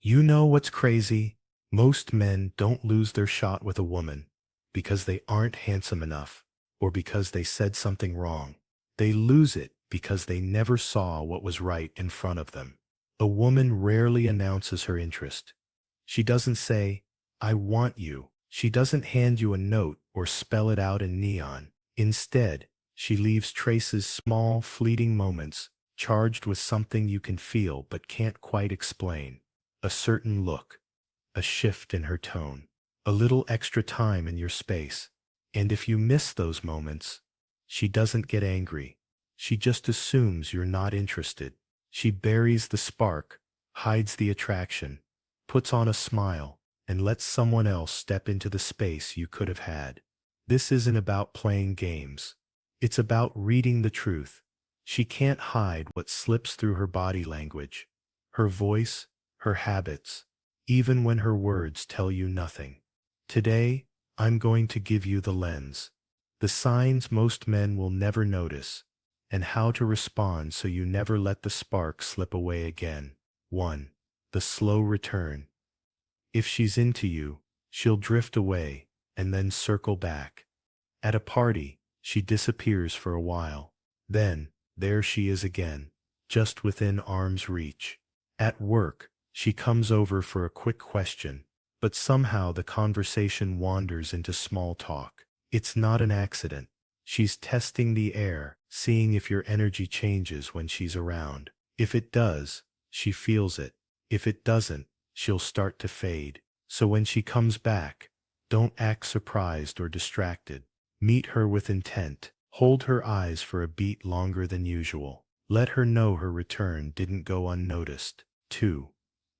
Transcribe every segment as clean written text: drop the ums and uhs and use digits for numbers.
You know what's crazy? Most men don't lose their shot with a woman because they aren't handsome enough or because they said something wrong. They lose it because they never saw what was right in front of them. A woman rarely announces her interest. She doesn't say, "I want you." She doesn't hand you a note or spell it out in neon. Instead, she leaves traces, small, fleeting moments, charged with something you can feel but can't quite explain. A certain look, a shift in her tone, a little extra time in your space. And if you miss those moments, she doesn't get angry. She just assumes you're not interested. She buries the spark, hides the attraction, puts on a smile, and lets someone else step into the space you could have had. This isn't about playing games. It's about reading the truth. She can't hide what slips through her body language, her voice, her habits, even when her words tell you nothing. Today, I'm going to give you the lens, the signs most men will never notice, and how to respond so you never let the spark slip away again. 1. The slow return. If she's into you, she'll drift away and then circle back. At a party, she disappears for a while. Then, there she is again, just within arm's reach. At work, she comes over for a quick question, but somehow the conversation wanders into small talk. It's not an accident. She's testing the air, seeing if your energy changes when she's around. If it does, she feels it. If it doesn't, she'll start to fade. So when she comes back, don't act surprised or distracted. Meet her with intent. Hold her eyes for a beat longer than usual. Let her know her return didn't go unnoticed. 2.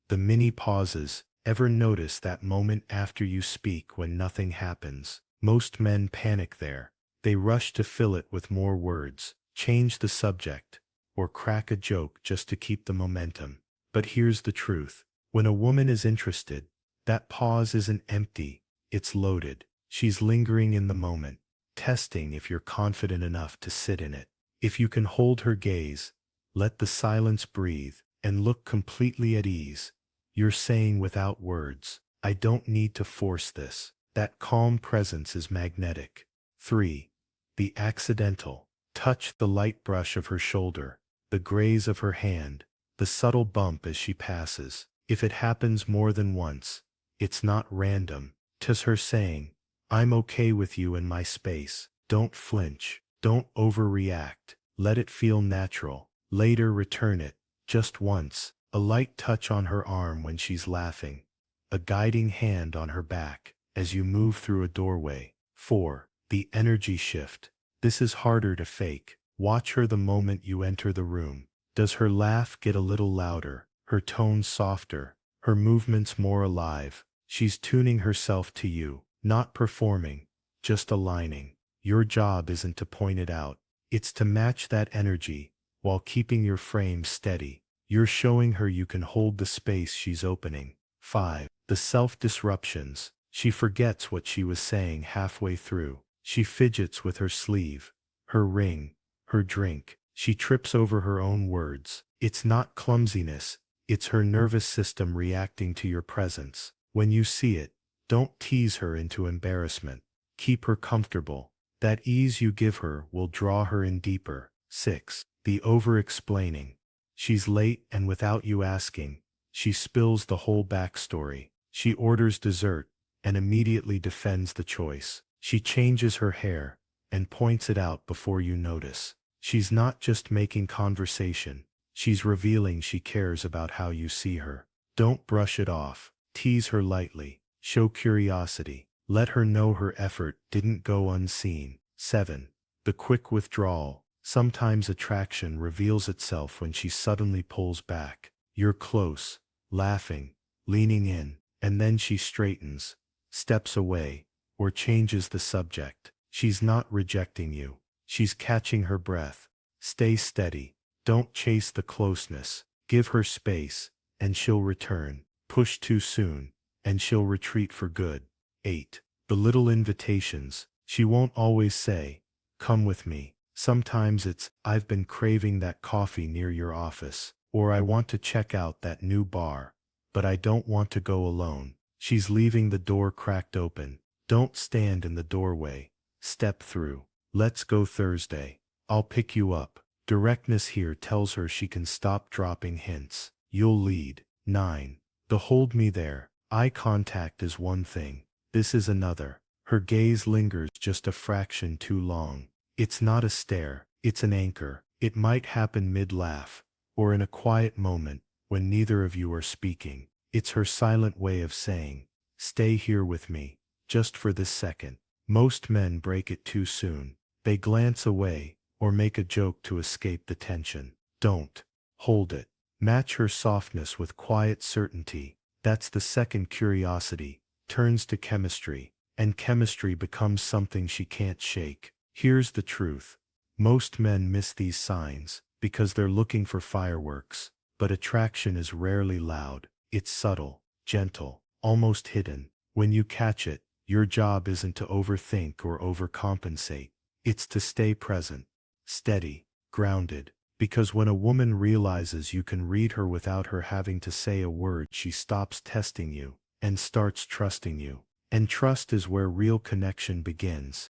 The mini pauses. Ever notice that moment after you speak when nothing happens? Most men panic there. They rush to fill it with more words, change the subject, or crack a joke just to keep the momentum. But here's the truth. When a woman is interested, that pause isn't empty, it's loaded. She's lingering in the moment, testing if you're confident enough to sit in it. If you can hold her gaze, let the silence breathe, and look completely at ease, you're saying without words, "I don't need to force this." That calm presence is magnetic. 3. The accidental. Touch the light brush of her shoulder, the graze of her hand, the subtle bump as she passes. If it happens more than once, it's not random. 'Tis her saying, "I'm okay with you in my space." Don't flinch. Don't overreact. Let it feel natural. Later return it. Just once. A light touch on her arm when she's laughing. A guiding hand on her back as you move through a doorway. 4. The energy shift. This is harder to fake. Watch her the moment you enter the room. Does her laugh get a little louder, her tone softer, her movements more alive? She's tuning herself to you, not performing, just aligning. Your job isn't to point it out. It's to match that energy while keeping your frame steady. You're showing her you can hold the space she's opening. 5. The self-disruptions. She forgets what she was saying halfway through. She fidgets with her sleeve, her ring, her drink. She trips over her own words. It's not clumsiness, it's her nervous system reacting to your presence. When you see it, don't tease her into embarrassment. Keep her comfortable. That ease you give her will draw her in deeper. 6. The over-explaining. She's late and without you asking, she spills the whole backstory. She orders dessert and immediately defends the choice. She changes her hair and points it out before you notice. She's not just making conversation, she's revealing she cares about how you see her. Don't brush it off. Tease her lightly. Show curiosity. Let her know her effort didn't go unseen. 7. The quick withdrawal. Sometimes attraction reveals itself when she suddenly pulls back. You're close, laughing, leaning in, and then she straightens, steps away, or changes the subject. She's not rejecting you. She's catching her breath. Stay steady. Don't chase the closeness. Give her space, and she'll return. Push too soon, and she'll retreat for good. 8. The little invitations. She won't always say, "Come with me." Sometimes it's, "I've been craving that coffee near your office," or "I want to check out that new bar." but I don't want to go alone. She's leaving the door cracked open. Don't stand in the doorway. Step through. Let's go Thursday. I'll pick you up. Directness here tells her she can stop dropping hints. You'll lead. 9. The hold me there. Eye contact is one thing. This is another. Her gaze lingers just a fraction too long. It's not a stare. It's an anchor. It might happen mid-laugh, or in a quiet moment, when neither of you are speaking. It's her silent way of saying, stay here with me, just for this second. Most men break it too soon. They glance away, or make a joke to escape the tension. Don't. Hold it. Match her softness with quiet certainty. That's the second curiosity. Turns to chemistry, and chemistry becomes something she can't shake. Here's the truth. Most men miss these signs, because they're looking for fireworks. But attraction is rarely loud. It's subtle, gentle, almost hidden. When you catch it, your job isn't to overthink or overcompensate. It's to stay present, steady, grounded. Because when a woman realizes you can read her without her having to say a word, she stops testing you and starts trusting you. And trust is where real connection begins.